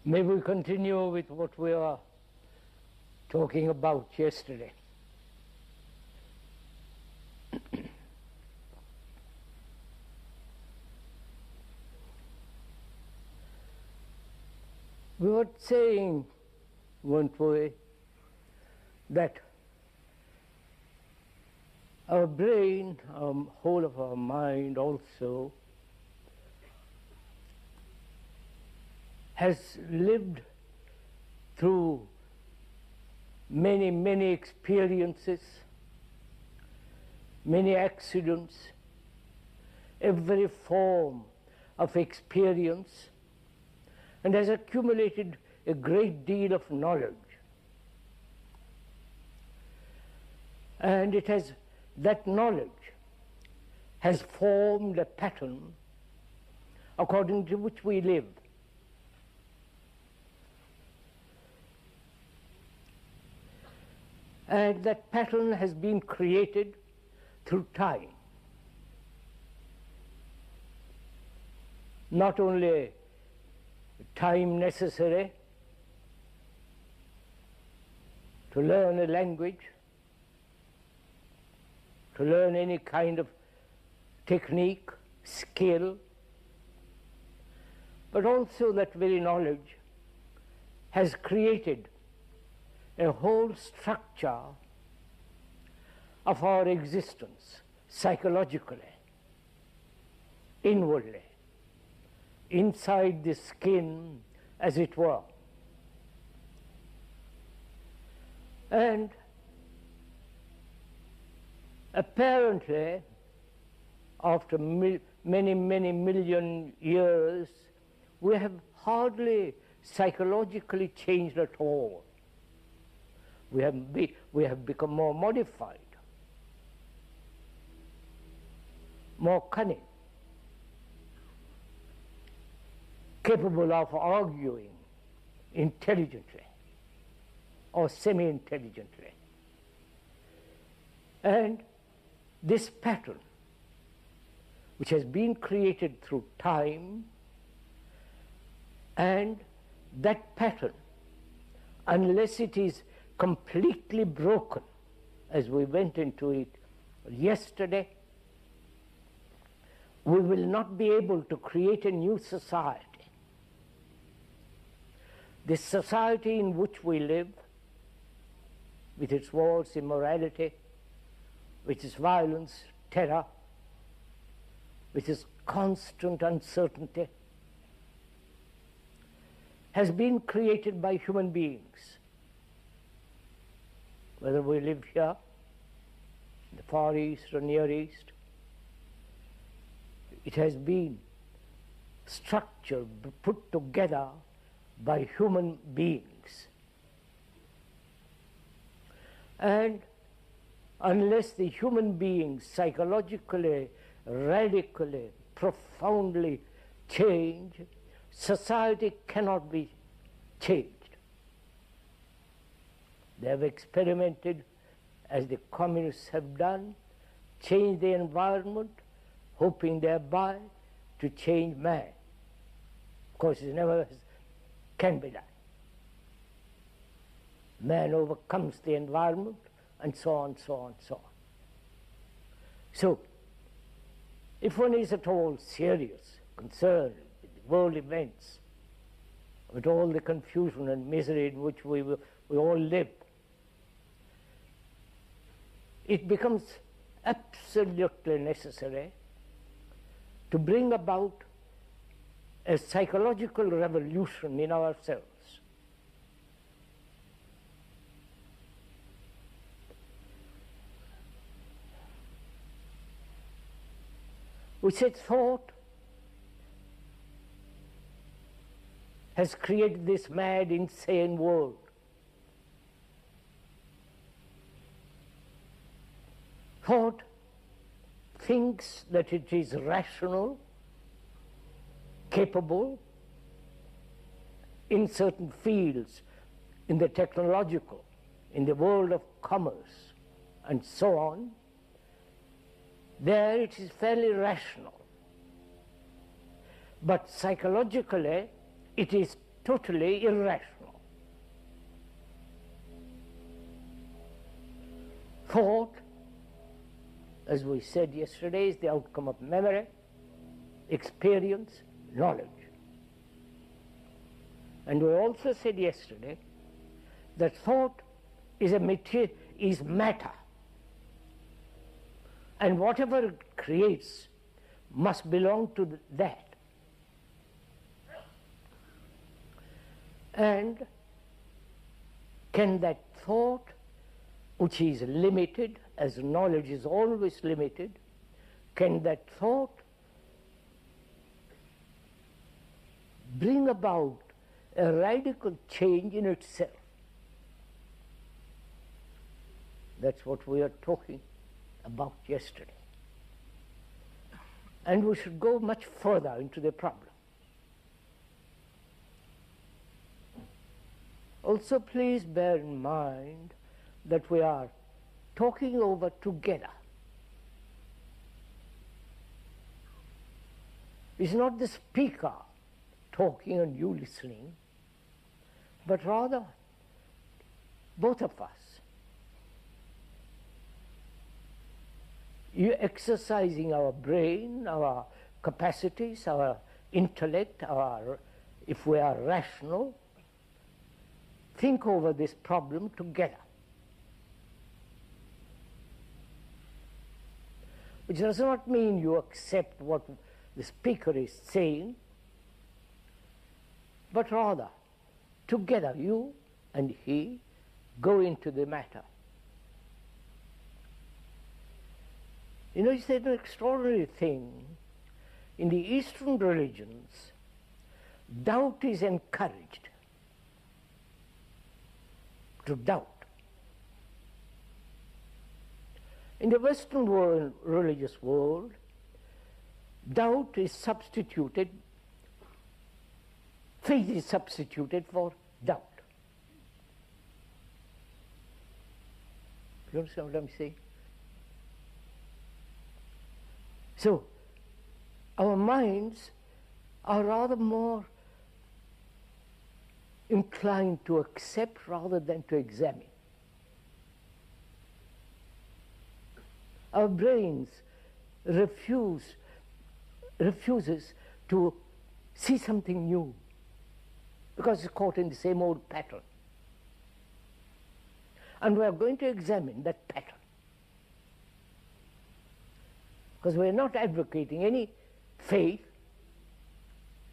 May we continue with what we were talking about yesterday. We were saying, weren't we, that our brain, whole of our mind also, has lived through many, many experiences, many accidents, every form of experience, and has accumulated a great deal of knowledge. And that knowledge has formed a pattern according to which we live. And that pattern has been created through time. Not only time necessary to learn a language, to learn any kind of technique, skill, but also that very knowledge has created a whole structure of our existence, psychologically, inwardly, inside the skin, as it were. And apparently, after many, many million years, we have hardly psychologically changed at all. We have become more modified, more cunning, capable of arguing intelligently or semi-intelligently. And this pattern, which has been created through time, and that pattern, unless it is completely broken, as we went into it yesterday, we will not be able to create a new society. This society in which we live, with its wars, immorality, with its violence, terror, with its constant uncertainty, has been created by human beings. Whether we live here, in the Far East or Near East, it has been structured, put together by human beings. And unless the human beings psychologically, radically, profoundly change, society cannot be changed. They have experimented, as the communists have done, change the environment, hoping thereby to change man. Of course, it never can be done. Man overcomes the environment, and so on, so on, so on. So, if one is at all serious, concerned with the world events, with all the confusion and misery in which we all live, it becomes absolutely necessary to bring about a psychological revolution in ourselves. We said thought has created this mad, insane world. Thought thinks that it is rational, capable, in certain fields, in the technological, in the world of commerce, and so on. There it is fairly rational. But psychologically, it is totally irrational. Thought, as we said yesterday, is the outcome of memory, experience, knowledge. And we also said yesterday that thought is matter. And whatever it creates must belong to that. And can that thought, which is limited, as knowledge is always limited, can that thought bring about a radical change in itself? That's what we are talking about yesterday. And we should go much further into the problem. Also, please bear in mind that we are talking over together. It's not the speaker talking and you listening, but rather both of us. You exercising our brain, our capacities, our intellect, if we are rational, think over this problem together. Which does not mean you accept what the speaker is saying, but rather, together, you and he go into the matter. You know, it's an extraordinary thing. In the Eastern religions, doubt is encouraged. To doubt. In the Western world, religious world, doubt is substituted, faith is substituted for doubt. You understand what I'm saying? So, our minds are rather more inclined to accept rather than to examine. Our brains refuses to see something new because it's caught in the same old pattern. And we are going to examine that pattern. Because we are not advocating any faith,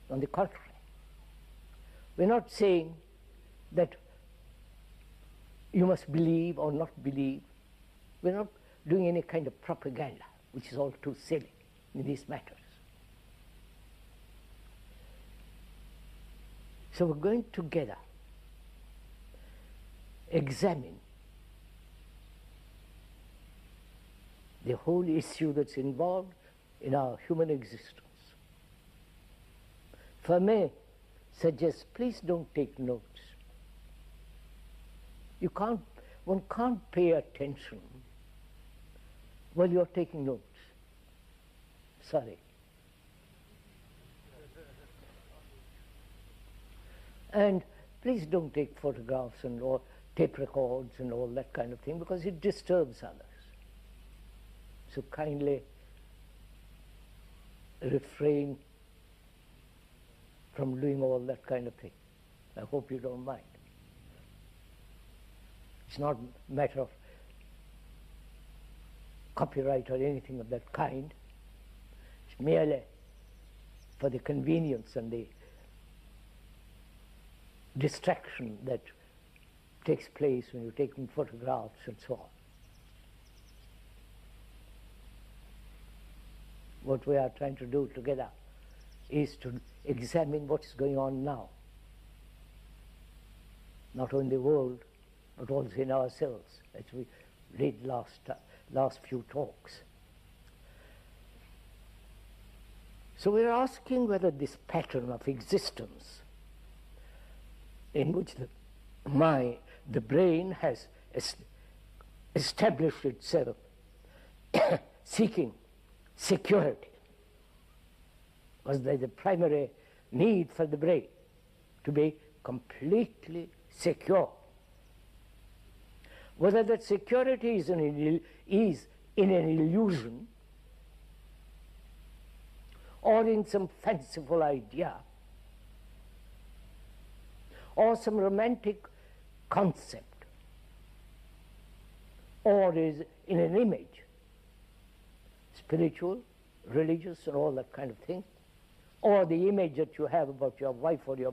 on the contrary. We're not saying that you must believe or not believe. We're not doing any kind of propaganda, which is all too silly in these matters. So we're going together examine the whole issue that's involved in our human existence. If I may suggest, please don't take notes. One can't pay attention while you're taking notes. Sorry. And please don't take photographs and or tape records and all that kind of thing, because it disturbs others. So kindly refrain from doing all that kind of thing. I hope you don't mind. It's not a matter of copyright or anything of that kind. It's merely for the convenience and the distraction that takes place when you're taking photographs and so on. What we are trying to do together is to examine what is going on now, not only in the world, but also in ourselves, as we read last few talks. So we're asking whether this pattern of existence in which the brain has established itself seeking security, was the primary need for the brain. to be completely secure. Whether that security is in an illusion or in some fanciful idea or some romantic concept or is in an image, spiritual, religious, and all that kind of thing, or the image that you have about your wife or your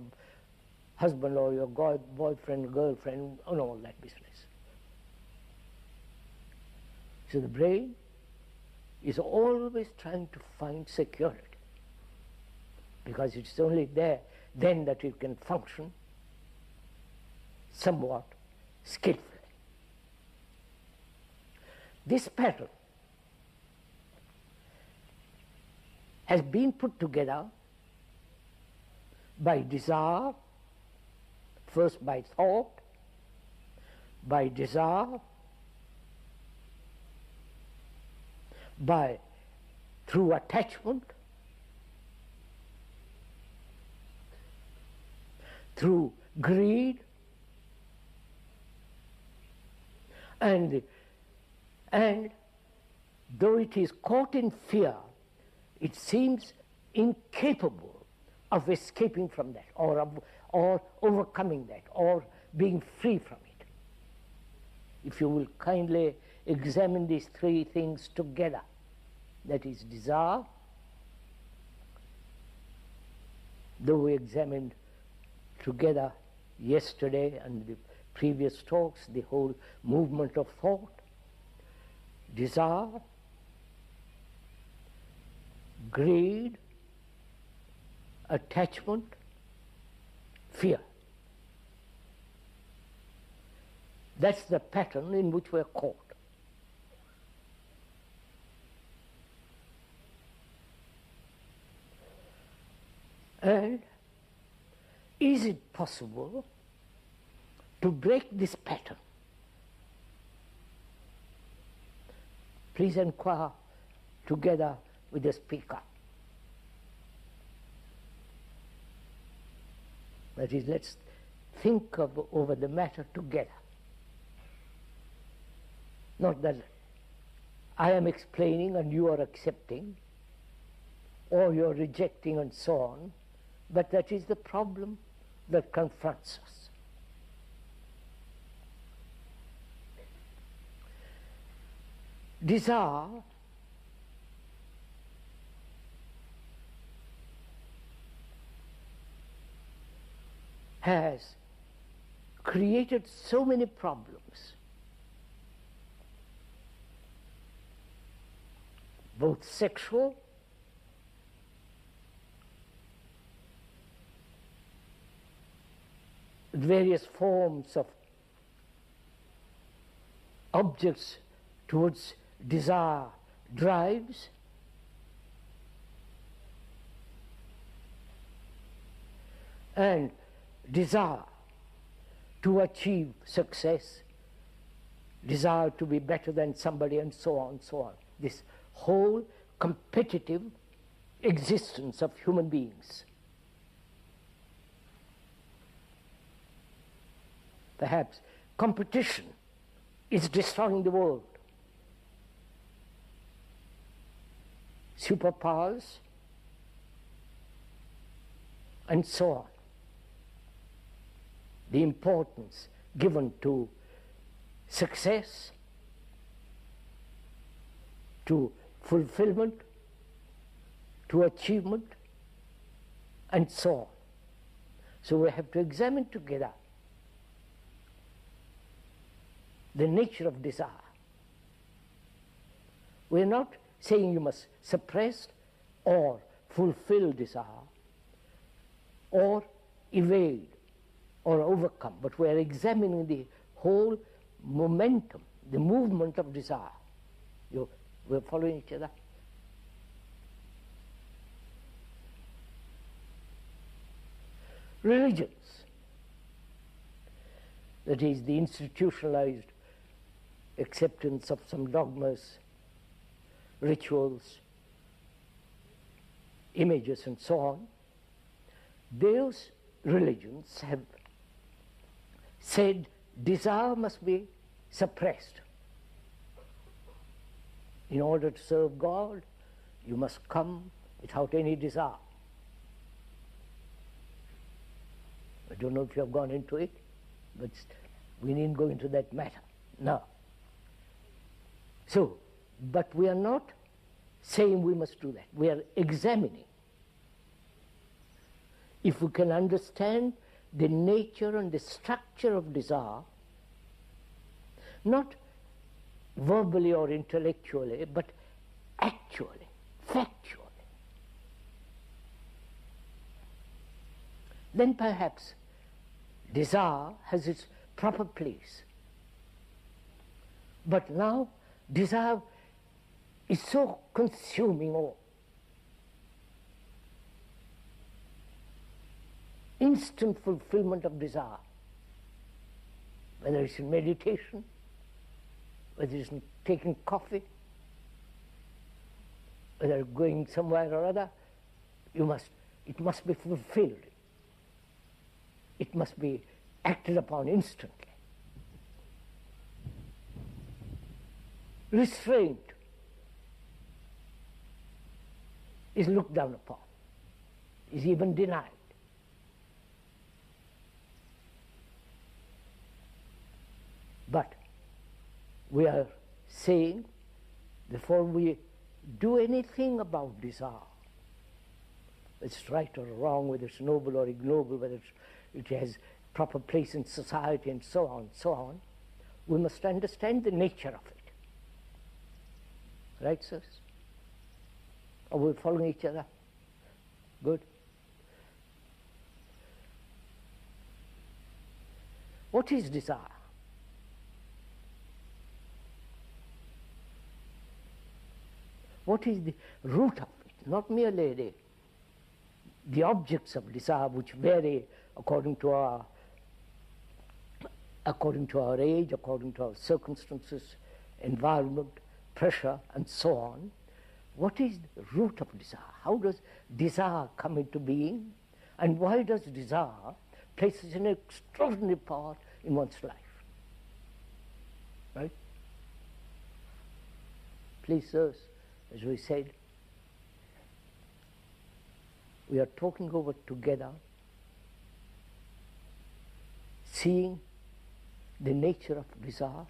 husband or your boyfriend, girlfriend, and all that business. So the brain is always trying to find security, because it's only there then that it can function somewhat skillfully. This pattern has been put together by desire, first by thought, by desire, through attachment, through greed, and though it is caught in fear, it seems incapable of escaping from that, or overcoming that, or being free from it. If you will kindly examine these three things together, that is desire, though we examined together yesterday and the previous talks the whole movement of thought, desire, greed, attachment, fear. That's the pattern in which we're caught. And is it possible to break this pattern? Please inquire together with the speaker. That is, let's think over the matter together. Not that I am explaining and you are accepting, or you are rejecting and so on, but that is the problem that confronts us. Desire has created so many problems, both sexual various forms of objects towards desire drives, and desire to achieve success, desire to be better than somebody, and so on, so on. This whole competitive existence of human beings. Perhaps competition is destroying the world. Superpowers, and so on. The importance given to success, to fulfillment, to achievement, and so on. So we have to examine together the nature of desire. We are not saying you must suppress or fulfill desire or evade or overcome, but we are examining the whole momentum, the movement of desire. We're following each other? Religions, that is the institutionalized acceptance of some dogmas, rituals, images, and so on, those religions have said desire must be suppressed. In order to serve God, you must come without any desire. I don't know if you have gone into it, but we needn't go into that matter now. So, but we are not saying we must do that. We are examining if we can understand the nature and the structure of desire, not verbally or intellectually, but actually, factually. Then perhaps desire has its proper place. But now desire is so consuming all. Instant fulfillment of desire, whether it's in meditation, whether it's in taking coffee, whether going somewhere or other, it must be fulfilled. It must be acted upon instantly. Restraint is looked down upon, is even denied. But we are saying, before we do anything about desire, whether it's right or wrong, whether it's noble or ignoble, whether it has proper place in society and so on, we must understand the nature of it. Right, sirs? Are we following each other? Good. What is desire? What is the root of it? Not merely the objects of desire, which vary according to our age, according to our circumstances, environment, pressure, and so on. What is the root of desire? How does desire come into being? And why does desire play such an extraordinary part in one's life? Right? Please, sirs, as we said, we are talking over together, seeing the nature of desire,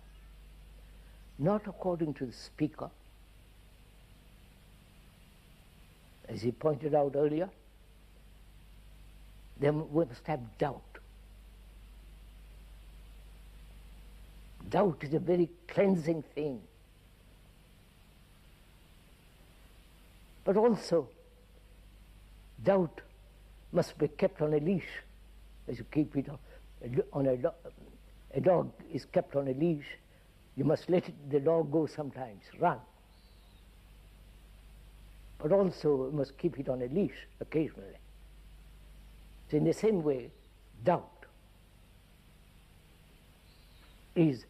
not according to the speaker, as he pointed out earlier. Then we must have doubt. Doubt is a very cleansing thing. But also, doubt must be kept on a leash, as you keep it on a dog is kept on a leash. You must let the dog go sometimes, run. But also you must keep it on a leash occasionally. So in the same way, doubt is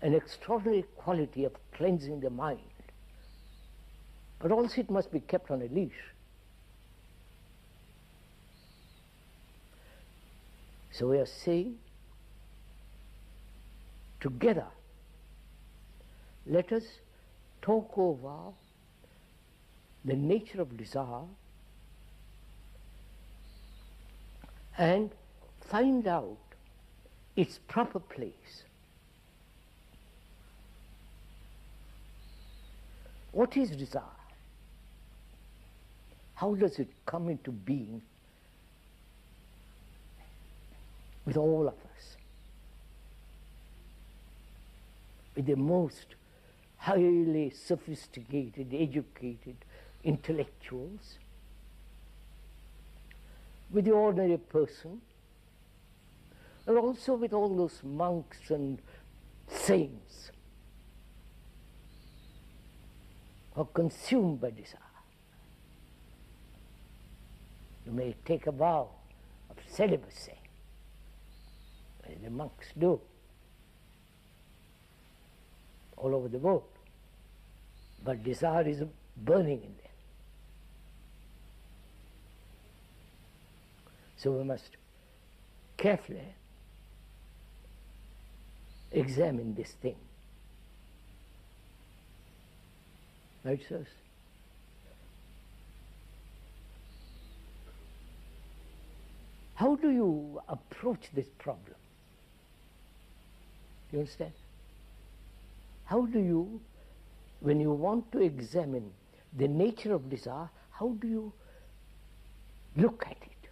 an extraordinary quality of cleansing the mind. But also it must be kept on a leash. So we are saying, together, let us talk over the nature of desire and find out its proper place. What is desire? How does it come into being with all of us? With the most highly sophisticated, educated intellectuals, with the ordinary person, and also with all those monks and saints who are consumed by desire. You may take a vow of celibacy, as the monks do all over the world, but desire is burning in them. So we must carefully examine this thing. Right, sirs? How do you approach this problem? You understand? How do you, when you want to examine the nature of desire, how do you look at it?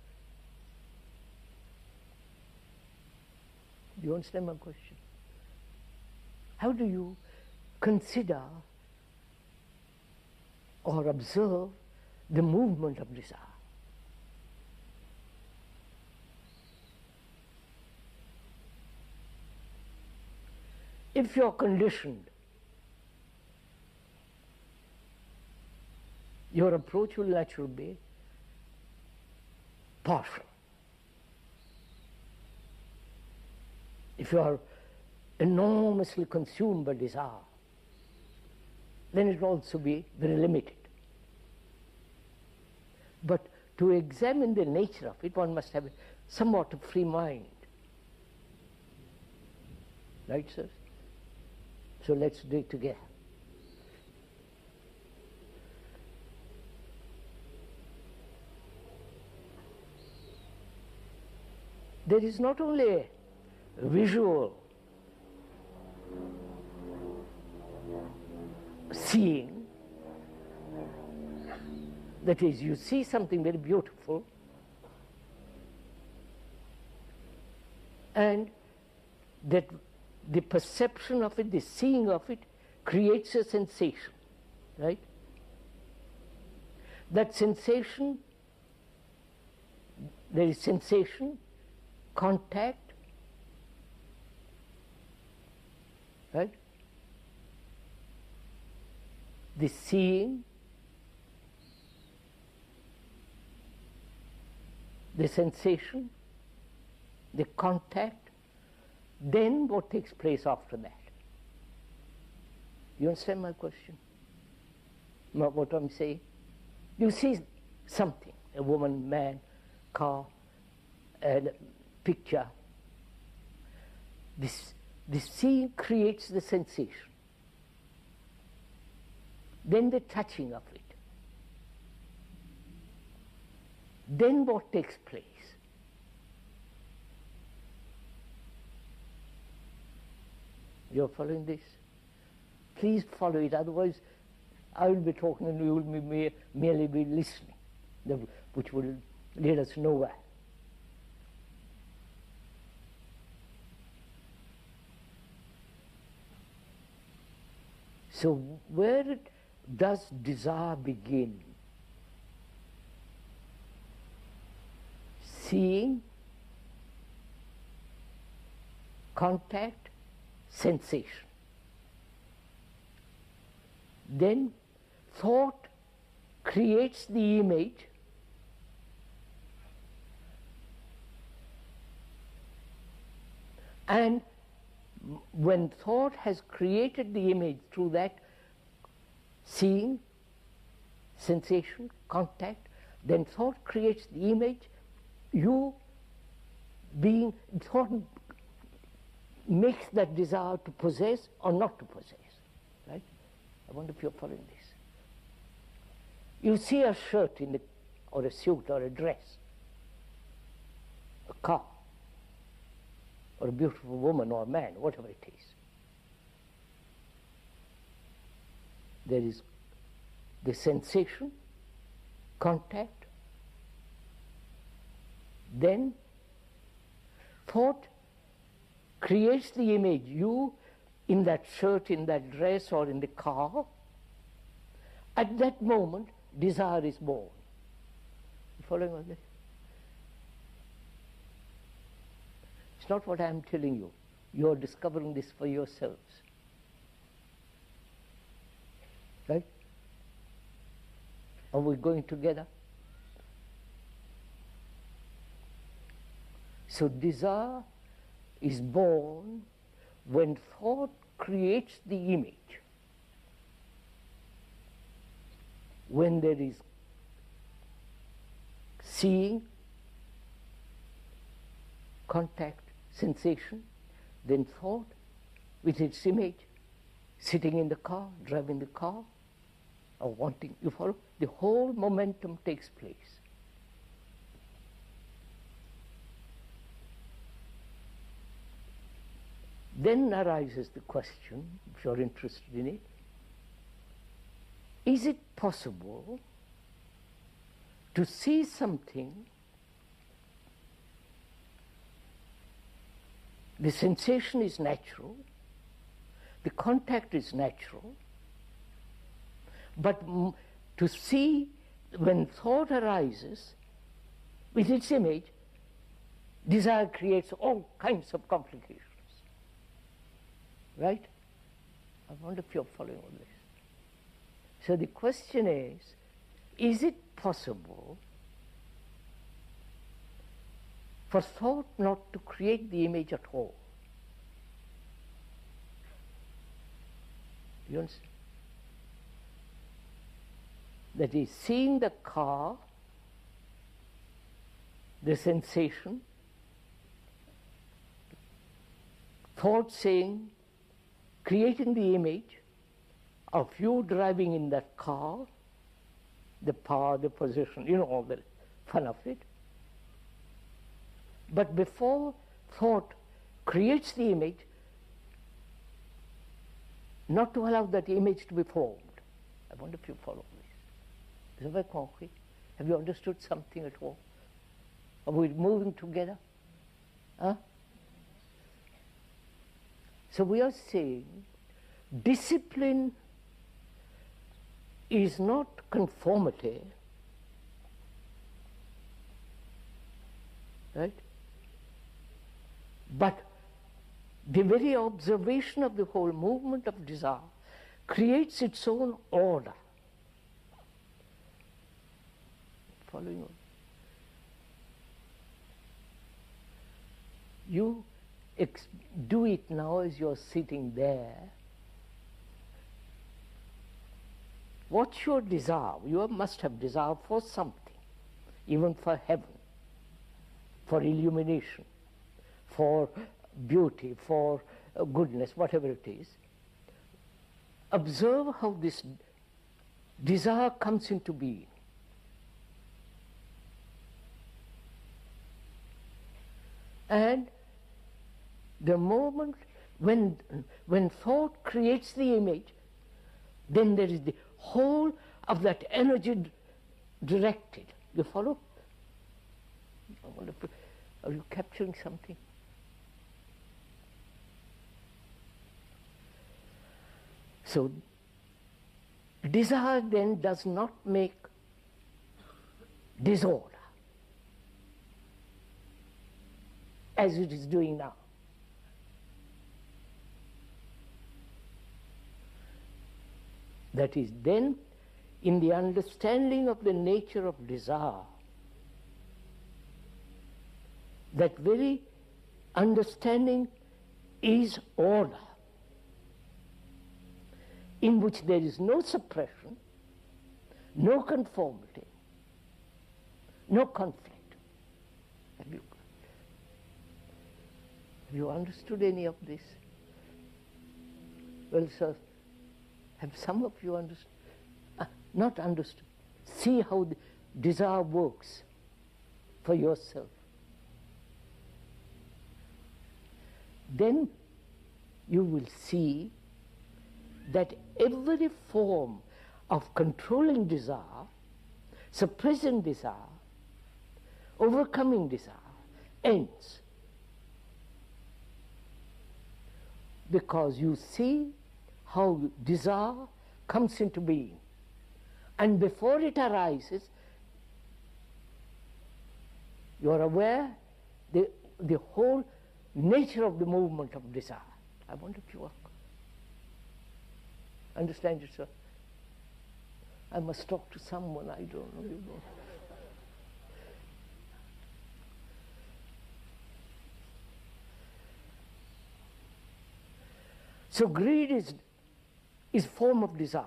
Do you understand my question? How do you consider or observe the movement of desire? If you're conditioned, your approach will naturally be partial. If you are enormously consumed by desire, then it will also be very limited. But to examine the nature of it, one must have somewhat of free mind. Right, sirs? So let's do it together. There is not only a visual seeing, that is, you see something very beautiful, and that the perception of it, the seeing of it, creates a sensation, right? That sensation, there is sensation, contact, right? The seeing, the sensation, the contact, then what takes place after that? You understand my question? What I'm saying? You see something, a woman, man, car, picture. This seeing creates the sensation. Then the touching of it. Then what takes place? You're following this? Please follow it, otherwise I will be talking and you will be merely be listening, which will lead us nowhere. So where does desire begin? Seeing, contact, sensation. Then thought creates the image, and when thought has created the image through that seeing, sensation, contact, then thought creates the image, thought makes that desire to possess or not to possess, right? I wonder if you're following this. You see a shirt or a suit or a dress, a car, or a beautiful woman or man, whatever it is. There is the sensation, contact, then thought creates the image, you in that shirt, in that dress, or in the car. At that moment, desire is born. You following on this? It's not what I am telling you. You are discovering this for yourselves. Right? Are we going together? So desire is born when thought creates the image. When there is seeing, contact, sensation, then thought with its image, sitting in the car, driving the car, or wanting, you follow? The whole momentum takes place. Then arises the question, if you're interested in it, is it possible to see something, the sensation is natural, the contact is natural, but to see when thought arises with its image, desire creates all kinds of complications. Right? I wonder if you're following all this. So the question is it possible for thought not to create the image at all? You understand? That is, seeing the car, the sensation, thought saying, creating the image of you driving in that car, the power, the position, you know, all the fun of it. But before thought creates the image, not to allow that image to be formed. I wonder if you follow this. Is it very concrete? Have you understood something at all? Are we moving together? Huh? So we are saying discipline is not conformity, right? But the very observation of the whole movement of desire creates its own order. Following on. You do it now as you're sitting there. What's your desire? You must have desire for something, even for heaven, for illumination, for beauty, for goodness, whatever it is. Observe how this desire comes into being. And the moment when thought creates the image, then there is the whole of that energy directed. You follow? Are you capturing something? So, desire then does not make disorder, as it is doing now. That is, then, in the understanding of the nature of desire, that very understanding is order, in which there is no suppression, no conformity, no conflict. Have you understood any of this? Well, sir, have some of you understood? Not understood. See how the desire works for yourself. Then you will see that every form of controlling desire, suppressing desire, overcoming desire, ends. Because you see how desire comes into being. And before it arises, you are aware the whole nature of the movement of desire. I wonder if you understand it, sir? I must talk to someone, I don't know. You know. So greed is form of desire.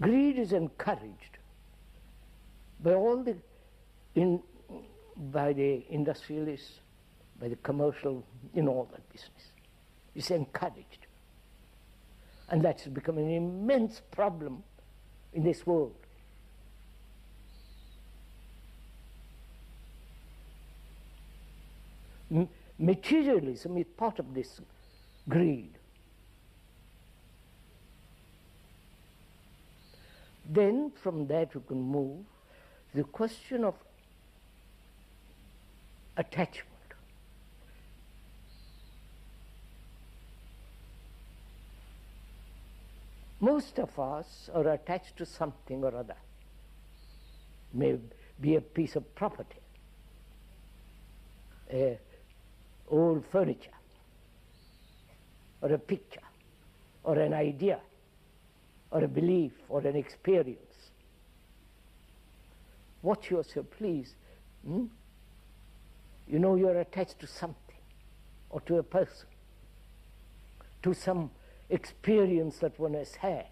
Greed is encouraged by by the industrialists, by the commercial, all that business. It's encouraged. And that's become an immense problem in this world. Materialism is part of this greed. Then from that you can move to the question of attachment. Most of us are attached to something or other. May be a piece of property, old furniture, or a picture, or an idea, or a belief, or an experience. Watch yourself, please. You know you're attached to something, or to a person, to some experience that one has had.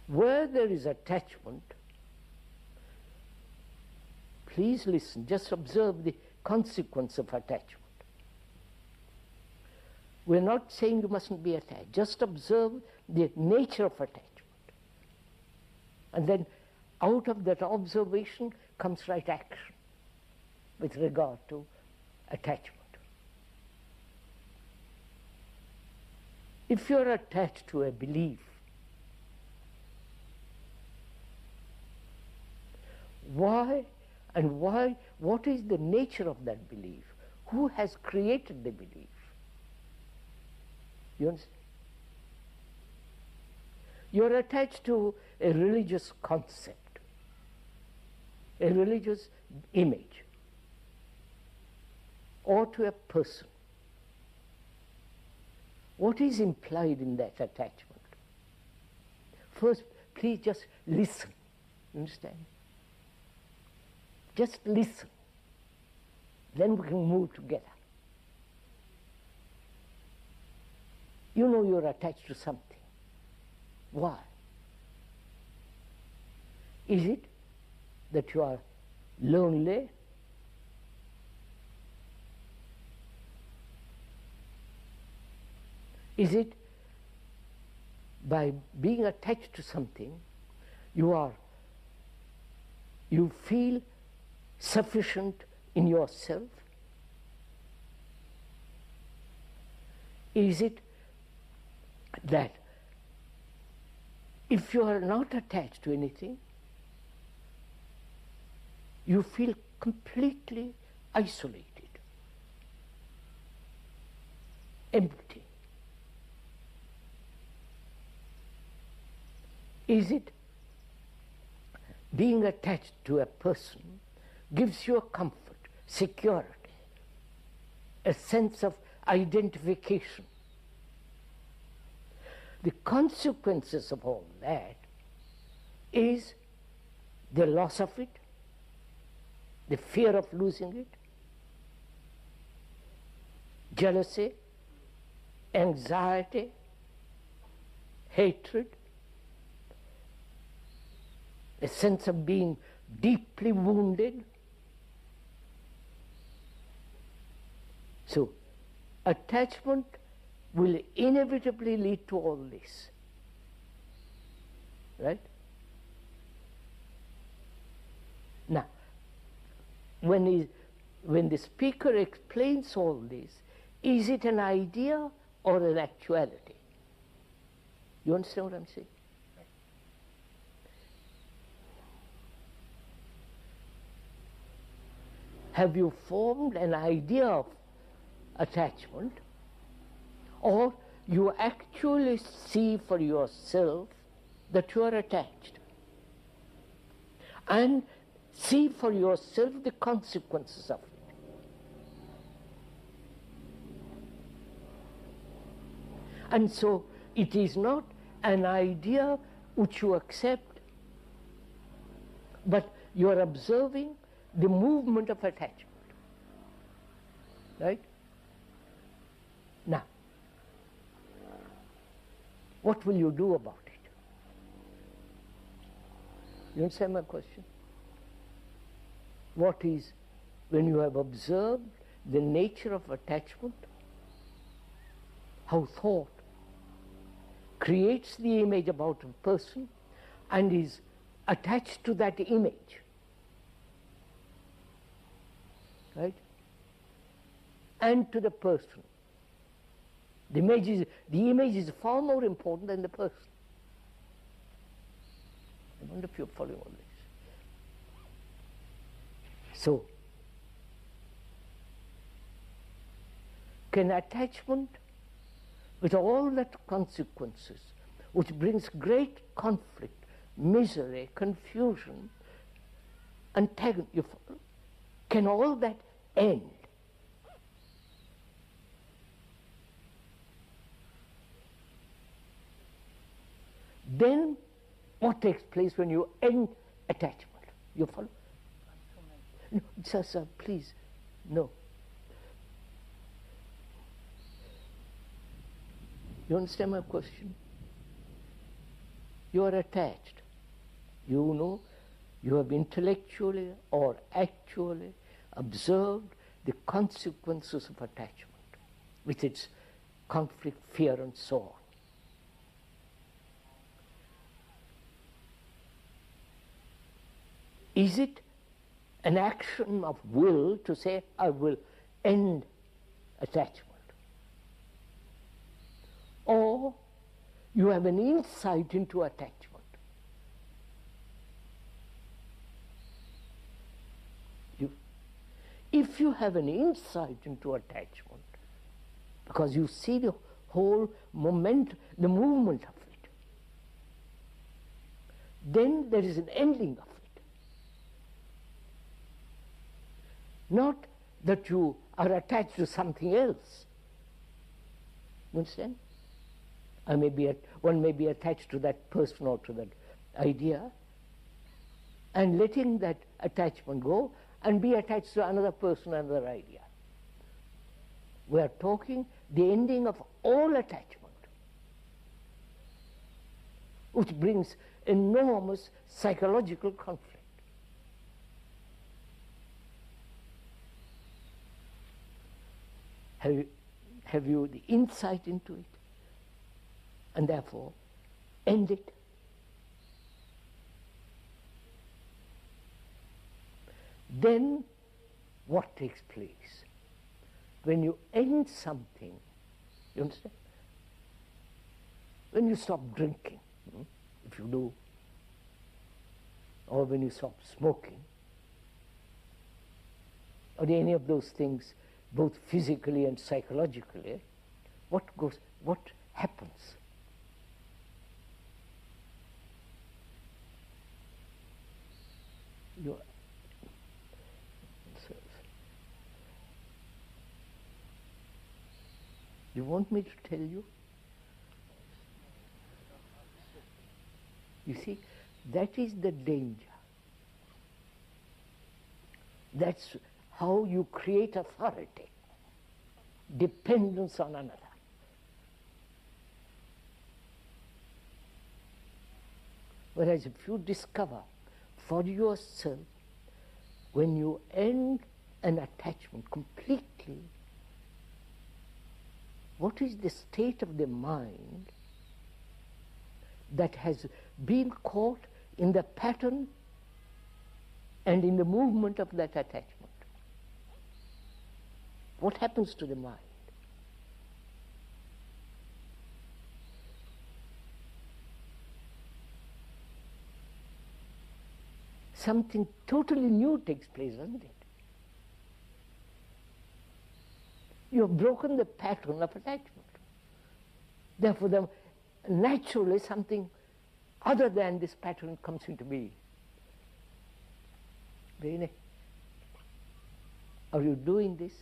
Where there is attachment, please listen, just observe the consequence of attachment. We're not saying you mustn't be attached, just observe the nature of attachment. And then out of that observation comes right action with regard to attachment. If you're attached to a belief, why, what is the nature of that belief? Who has created the belief? You understand? You're attached to a religious concept, a religious image, or to a person. What is implied in that attachment? First, please just listen. Understand? Just listen. Then we can move together. You know you're attached to something. Why? Is it that you are lonely? Is it by being attached to something you feel sufficient in yourself? Is it that if you are not attached to anything, you feel completely isolated, empty? Is it being attached to a person gives you a comfort, security, a sense of identification? The consequences of all that is the loss of it, the fear of losing it, jealousy, anxiety, hatred, a sense of being deeply wounded. So, attachment will inevitably lead to all this. Right? Now, when the speaker explains all this, is it an idea or an actuality? You understand what I'm saying? Have you formed an idea of attachment, or you actually see for yourself that you are attached, and see for yourself the consequences of it? And so it is not an idea which you accept, but you are observing the movement of attachment. Right? Now, what will you do about it? You understand my question? What is, when you have observed the nature of attachment, how thought creates the image about a person and is attached to that image, right? And to the person. The image is far more important than the person. I wonder if you're following all this. So, can attachment, with all that consequences, which brings great conflict, misery, confusion, antagonism, can all that end? Then what takes place when you end attachment? You follow? No, sir, please, no. You understand my question? You are attached. You know, you have intellectually or actually observed the consequences of attachment, with its conflict, fear, and so on. Is it an action of will to say, I will end attachment? Or you have an insight into attachment. If you have an insight into attachment, because you see the whole moment, the movement of it, then there is an ending of it. Not that you are attached to something else. You understand? One may be attached to that person or to that idea, and letting that attachment go and be attached to another person, another idea. We are talking the ending of all attachment, which brings enormous psychological conflict. Have you the insight into it, and therefore end it? Then what takes place? When you end something, you understand? When you stop drinking, if you do, or when you stop smoking, or any of those things, both physically and psychologically, what happens? You want me to tell you? You see, that is the danger. That's how you create authority, dependence on another. Whereas if you discover for yourself, when you end an attachment completely, what is the state of the mind that has been caught in the pattern and in the movement of that attachment? What happens to the mind? Something totally new takes place, doesn't it? You have broken the pattern of attachment. Therefore, naturally something other than this pattern comes into being. Bene, are you doing this?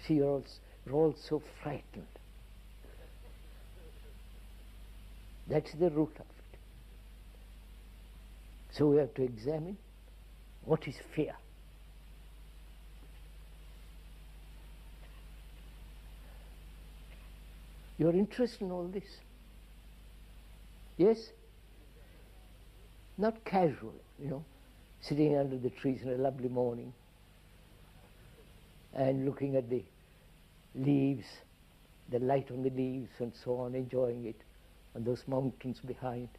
See, you're all so frightened. That's the root of it. So we have to examine what is fear. You're interested in all this? Yes? Not casual, sitting under the trees in a lovely morning and looking at the leaves, the light on the leaves and so on, enjoying it, and those mountains behind.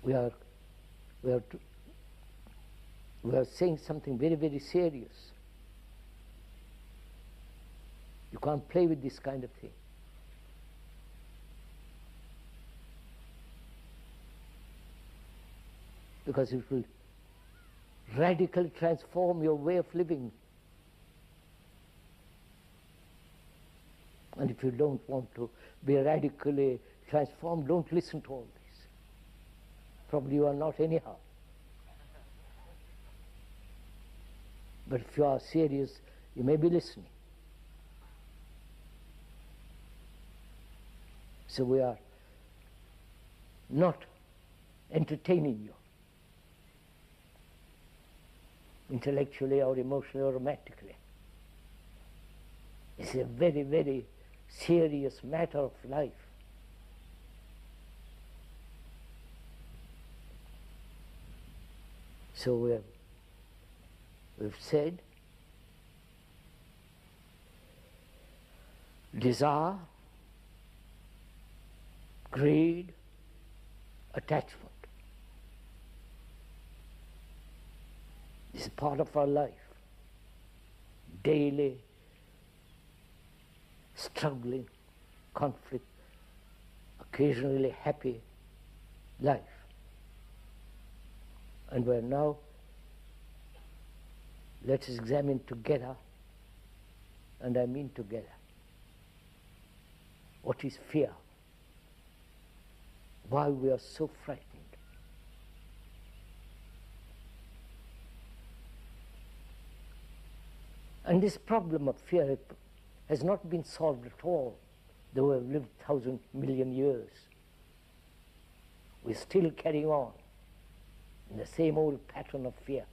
We are saying something very, very serious. You can't play with this kind of thing. Because it will radically transform your way of living. And if you don't want to be radically transformed, don't listen to all this. Probably you are not anyhow. But if you are serious, you may be listening. So we are not entertaining you intellectually or emotionally or romantically. It's a very, very serious matter of life. So we've said desire, greed, attachment. This is part of our life. Daily struggling, conflict, occasionally happy life. And we're now, let us examine together, and I mean together, what is fear? Why we are so frightened? And this problem of fear has not been solved at all, though we have lived 1,000 million years. We're still carrying on in the same old pattern of fear.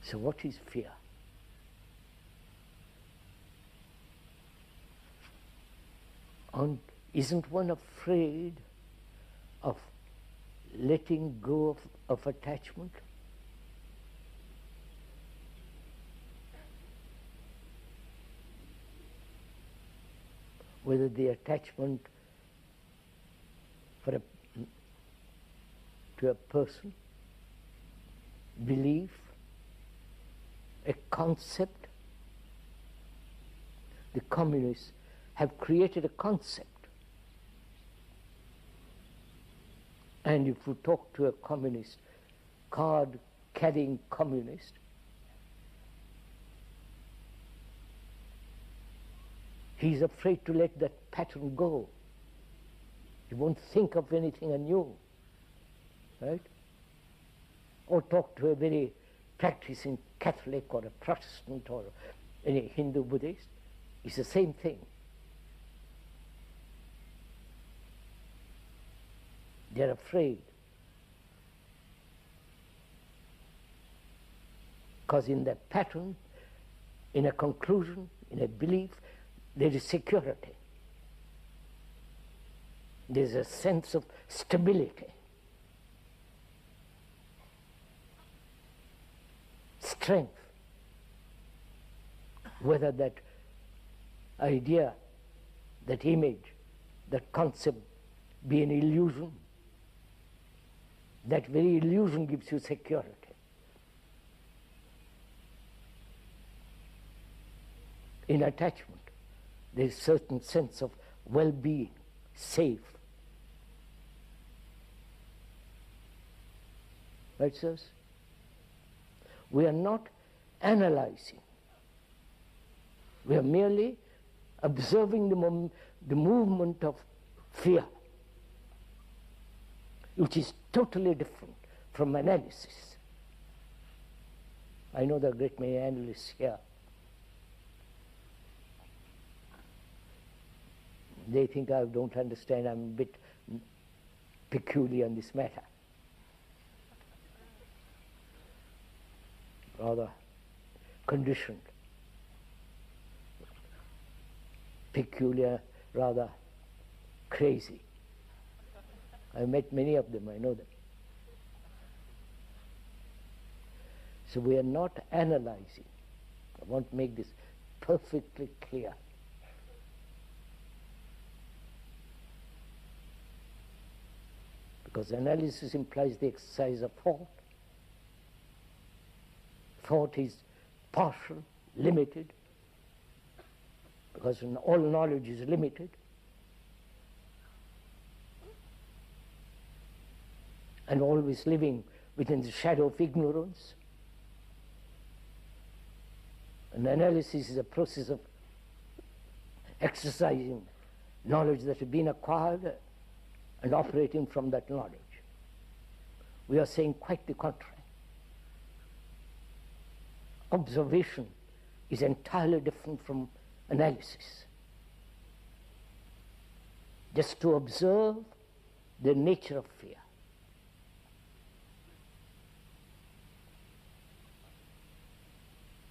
So what is fear? And isn't one afraid of letting go of attachment? Whether the attachment to a person, belief, a concept. The communists have created a concept. And if you talk to a communist, card-carrying communist, he's afraid to let that pattern go. He won't think of anything anew, right? Or talk to a very practicing Catholic or a Protestant or any Hindu Buddhist, it's the same thing. They're afraid. Because in that pattern, in a conclusion, in a belief, there is security. There's a sense of stability, strength. Whether that idea, that image, that concept be an illusion, that very illusion gives you security. In attachment, there is a certain sense of well-being, safe. Right, sirs? We are not analyzing. We are merely observing the movement of fear, which is totally different from analysis. I know there are a great many analysts here. They think I don't understand, I'm a bit peculiar on this matter. rather conditioned, peculiar, rather crazy. I've met many of them, I know them. So we are not analyzing. I want to make this perfectly clear. Because analysis implies the exercise of thought. Thought is partial, limited, because all knowledge is limited. And always living within the shadow of ignorance. And analysis is a process of exercising knowledge that has been acquired and operating from that knowledge. We are saying quite the contrary. Observation is entirely different from analysis. Just to observe the nature of fear.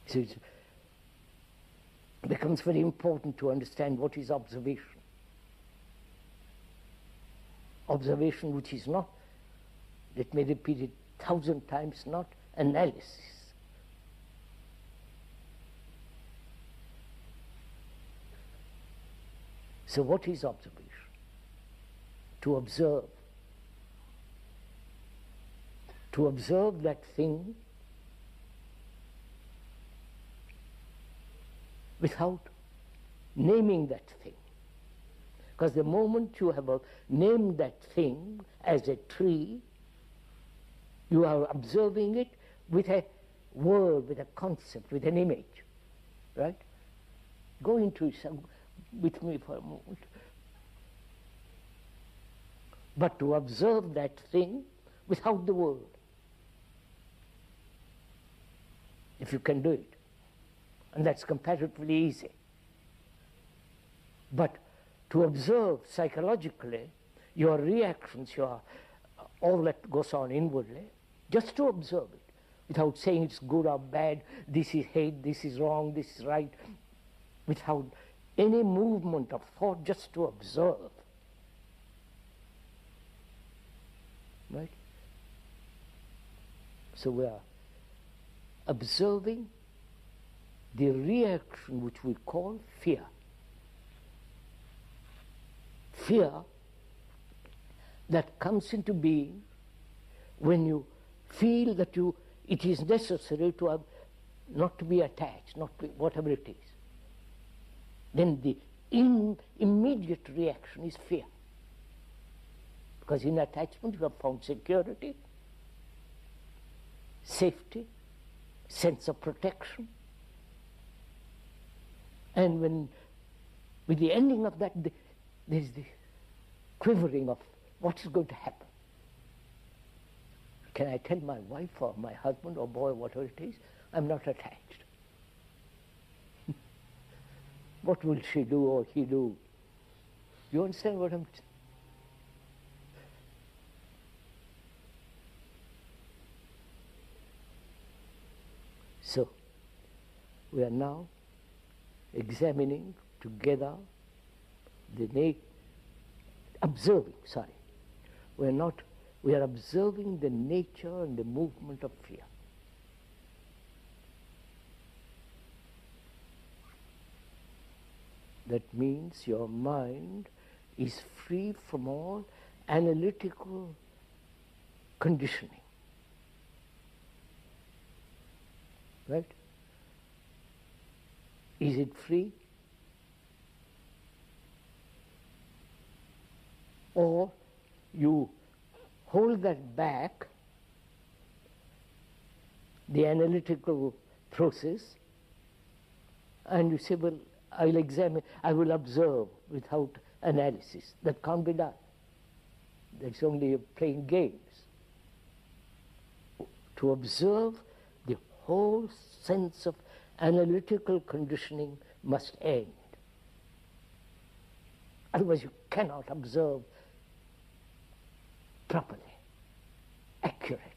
So it becomes very important to understand what is observation. Observation which is not, let me repeat it 1,000 times, not analysis. So what is observation? To observe. To observe that thing without naming that thing. Because the moment you have named that thing as a tree, you are observing it with a word, with a concept, with an image. Right? Go into it with me for a moment. But to observe that thing without the word. If you can do it. And that's comparatively easy. But to observe psychologically your reactions, all that goes on inwardly, just to observe it, without saying it's good or bad, this is hate, this is wrong, this is right, without any movement of thought, just to observe. Right? So we are observing the reaction which we call fear. Fear that comes into being when you feel that it is necessary to have, not to be attached, not to, whatever it is. Then the immediate reaction is fear. Because in attachment you have found security, safety, sense of protection. And when, with the ending of that, there is the quivering of what is going to happen. Can I tell my wife or my husband or boy, whatever it is, I'm not attached? What will she do or he do? You understand what I'm saying? So, we are now examining together we are observing the nature and the movement of fear. That means your mind is free from all analytical conditioning. Right? Is it free? Or you hold that back, the analytical process, and you say, well, I'll examine, I will observe without analysis. That can't be done. That's only playing games. To observe, the whole sense of analytical conditioning must end. Otherwise you cannot observe properly, accurately.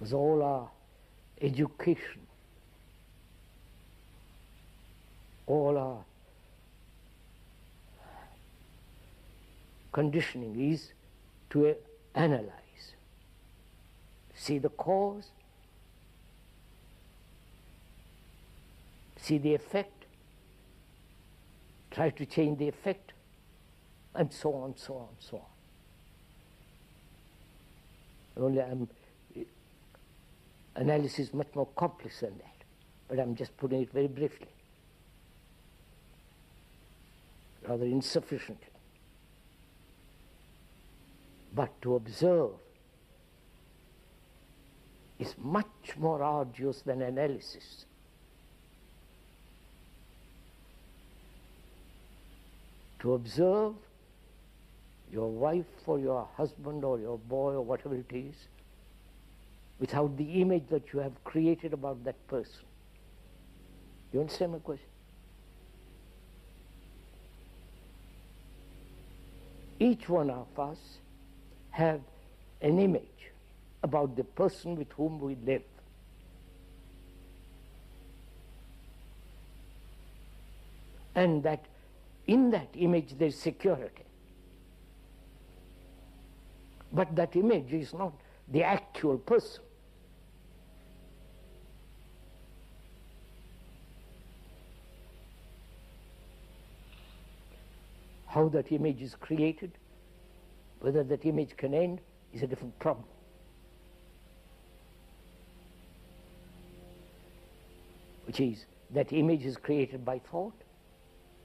because all our education, all our conditioning is to analyze, see the cause, see the effect, try to change the effect, and so on, so on, so on. Only analysis is much more complex than that, but I'm just putting it very briefly, rather insufficiently. But to observe is much more arduous than analysis. To observe your wife or your husband or your boy or whatever it is, without the image that you have created about that person. You understand my question? Each one of us have an image about the person with whom we live. And that in that image there is security. But that image is not the actual person. How that image is created, whether that image can end, is a different problem. Which is, that image is created by thought,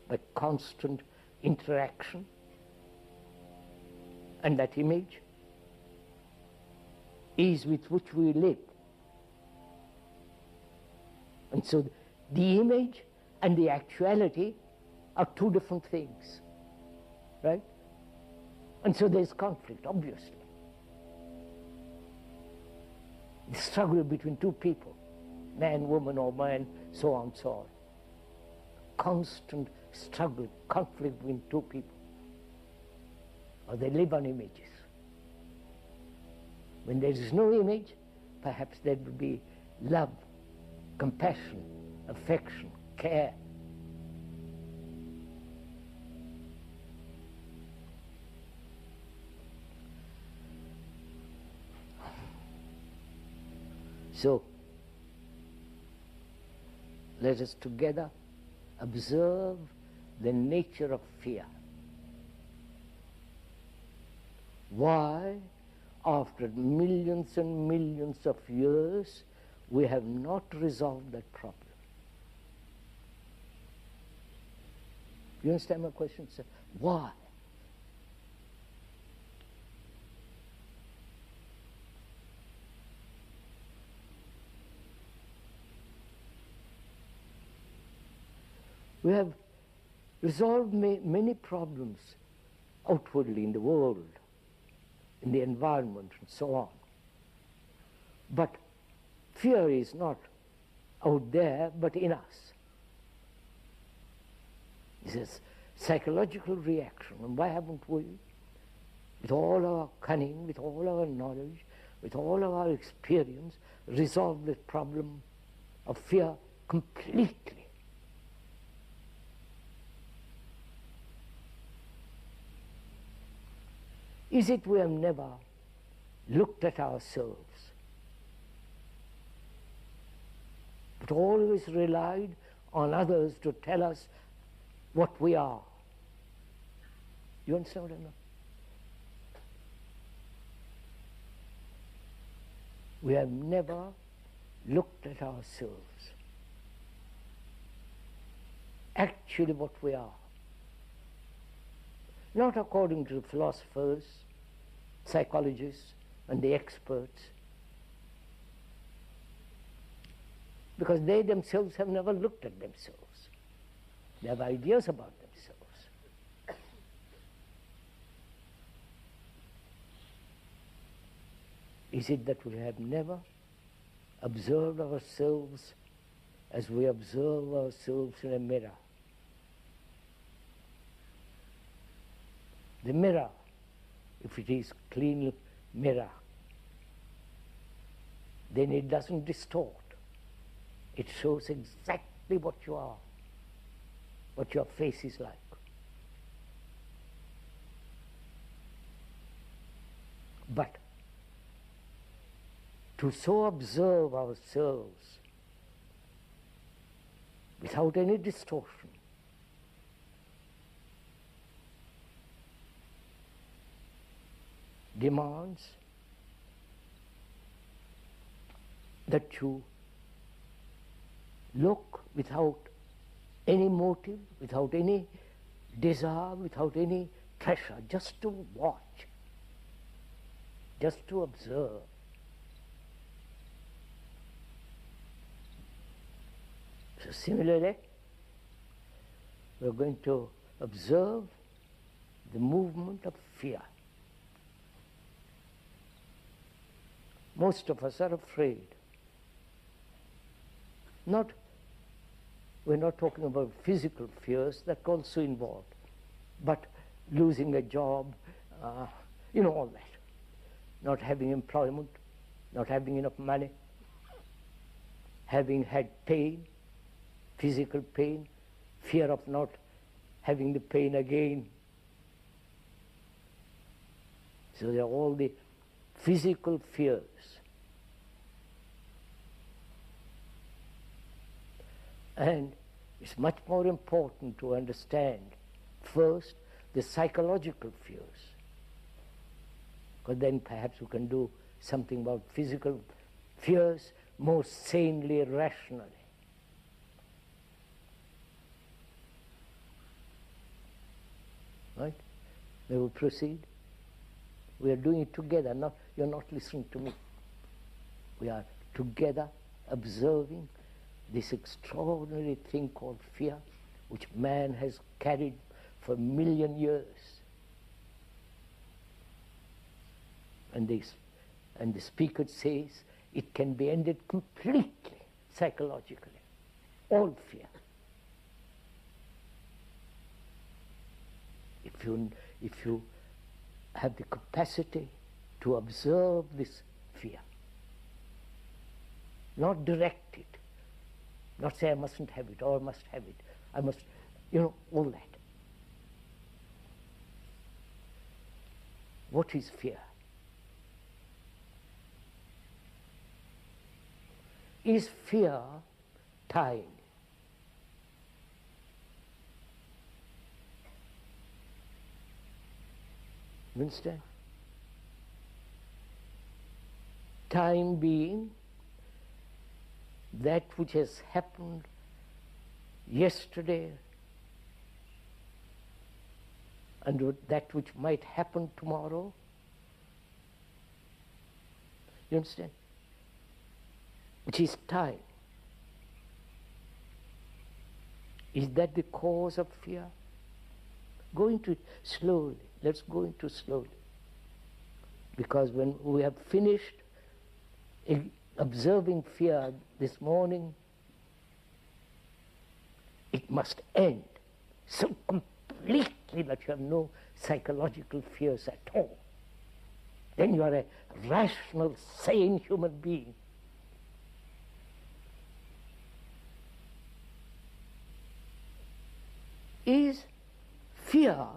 by constant interaction, and that image is with which we live. And so the image and the actuality are two different things, right? And so there's conflict, obviously. The struggle between two people, man, woman, or man, so on, so on. Constant struggle, conflict between two people. Or they live on images. When there is no image, perhaps there will be love, compassion, affection, care. So, let us together observe the nature of fear. Why, after millions and millions of years, we have not resolved that problem? You understand my question, sir? Why? We have resolved many problems outwardly in the world, in the environment, and so on. But fear is not out there, but in us. It's a psychological reaction. And why haven't we, with all our cunning, with all our knowledge, with all of our experience, resolved the problem of fear completely? Is it we have never looked at ourselves, but always relied on others to tell us what we are? You understand what I mean? We have never looked at ourselves, actually what we are. Not according to the philosophers, psychologists, and the experts, because they themselves have never looked at themselves. They have ideas about themselves. Is it that we have never observed ourselves as we observe ourselves in a mirror? The mirror, if it is clean mirror, then it doesn't distort. It shows exactly what you are, what your face is like. But to so observe ourselves without any distortion demands that you look without any motive, without any desire, without any pressure, just to watch, just to observe. So similarly, we are going to observe the movement of fear. Most of us are afraid. We're not talking about physical fears, that's also involved, but losing a job, all that. Not having employment, not having enough money, having had pain, physical pain, fear of not having the pain again. So there are all the physical fears. And it's much more important to understand first the psychological fears, because then perhaps we can do something about physical fears more sanely, rationally. Right? We will proceed. We are doing it together. Now you're not listening to me. We are together observing this extraordinary thing called fear, which man has carried for 1,000,000 years. And the speaker says it can be ended completely, psychologically. All fear. If you have the capacity to observe this fear, not direct it, not say I mustn't have it or I must have it, I must, all that. What is fear? Is fear time? You understand? Time being that which has happened yesterday and that which might happen tomorrow. You understand? Which is time. Is that the cause of fear? Go into it slowly. Let's go into it slowly. Because when we have finished observing fear this morning, it must end so completely that you have no psychological fears at all. Then you are a rational, sane human being. Is fear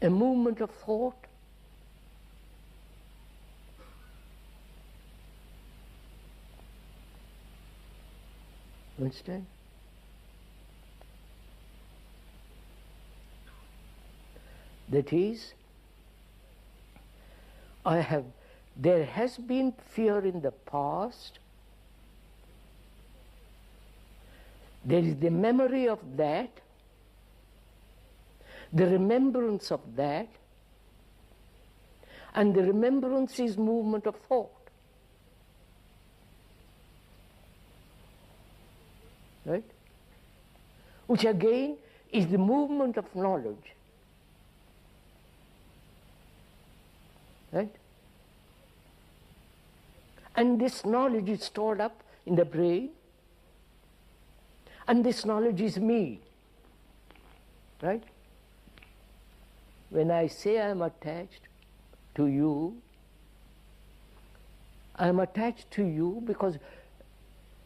a movement of thought? You understand? That is, there has been fear in the past. There is the memory of that, the remembrance of that, and the remembrance is movement of thought. Right? Which again is the movement of knowledge. Right? And this knowledge is stored up in the brain, and this knowledge is me. Right? When I say I am attached to you, I'm attached to you because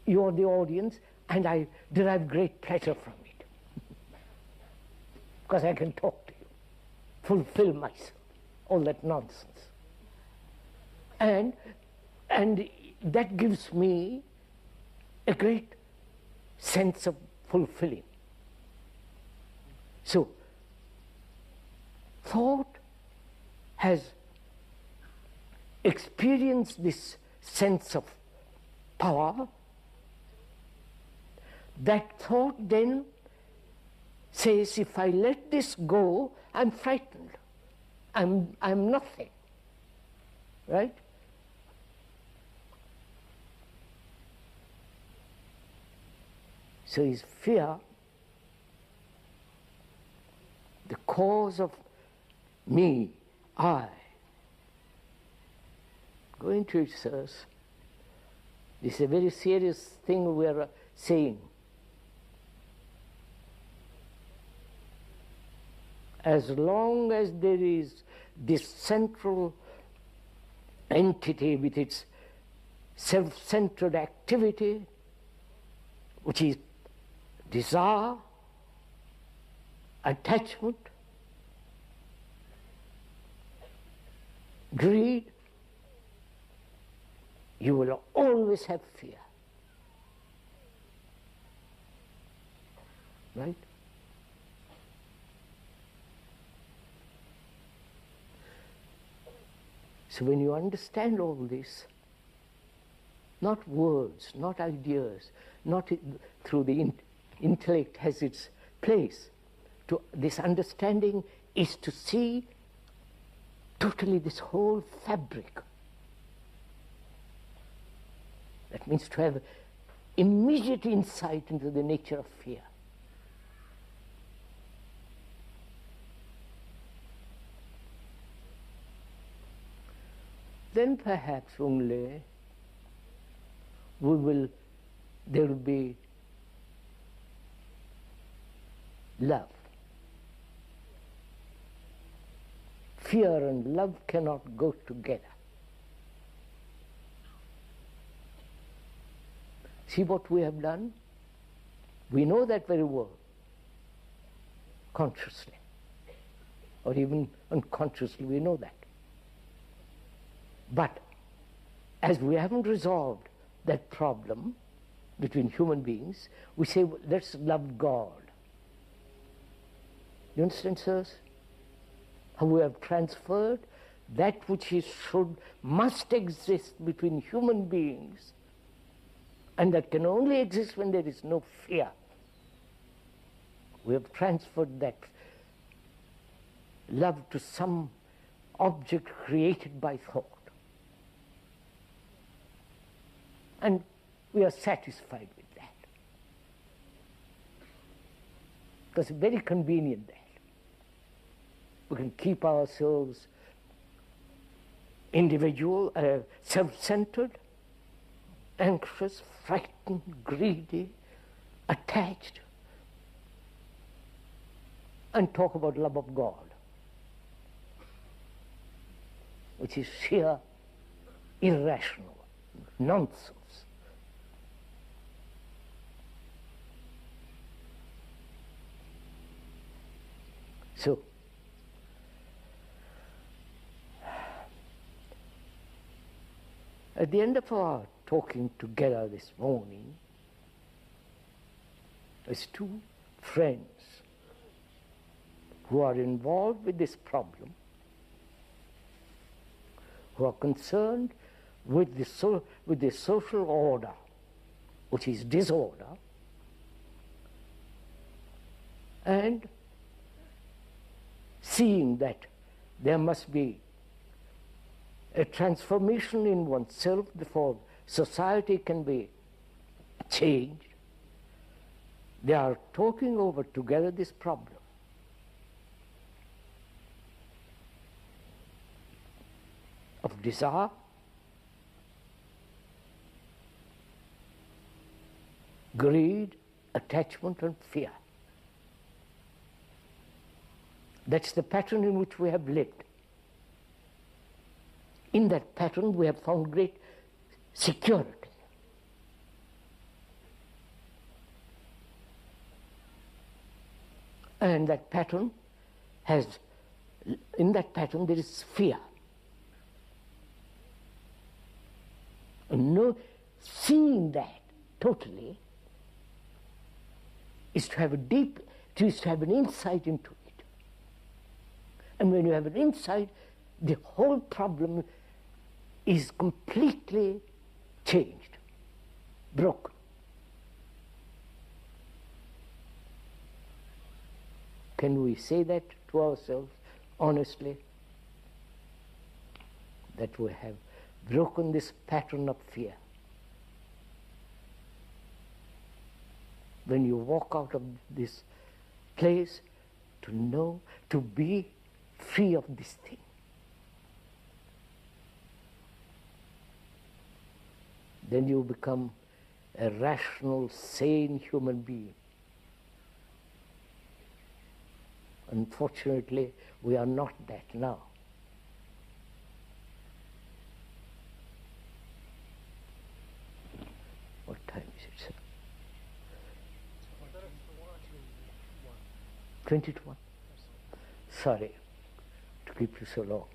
you're the audience and I derive great pleasure from it. Because I can talk to you, fulfill myself, all that nonsense. And that gives me a great sense of fulfilling. So, thought has experienced this sense of power. That thought then says, if I let this go, I'm frightened. I'm nothing. Right? So is fear the cause of me, I? Go into it, sirs. This is a very serious thing we are saying. As long as there is this central entity with its self-centered activity, which is desire, attachment, greed, you will always have fear. Right? So when you understand all this, not words, not ideas, not through the intellect has its place, to this understanding is to see totally this whole fabric. That means to have immediate insight into the nature of fear. Then perhaps only there will be love. Fear and love cannot go together. See what we have done? We know that very well, consciously, or even unconsciously we know that. But as we haven't resolved that problem between human beings, we say, well, let's love God. You understand, sirs? How we have transferred that which must exist between human beings, and that can only exist when there is no fear. We have transferred that love to some object created by thought. And we are satisfied with that. Because it's very convenient that we can keep ourselves individual, self-centered, anxious, frightened, greedy, attached, and talk about love of God, which is sheer irrational nonsense. So, at the end of our talking together this morning, as two friends who are involved with this problem, who are concerned with the social order, which is disorder, and seeing that there must be a transformation in oneself before society can be changed, they are talking over together this problem. Of desire, greed, attachment, and fear. That's the pattern in which we have lived. In that pattern we have found great security. And that pattern has, in that pattern there is fear. And seeing that totally is to have is to have an insight into it. And when you have an insight, the whole problem is completely changed, broken. Can we say that to ourselves honestly? That we have broken this pattern of fear. When you walk out of this place, to know, to be free of this thing. Then you become a rational, sane human being. Unfortunately, we are not that now. What time is it, sir? 20 to 1. Sorry to keep you so long.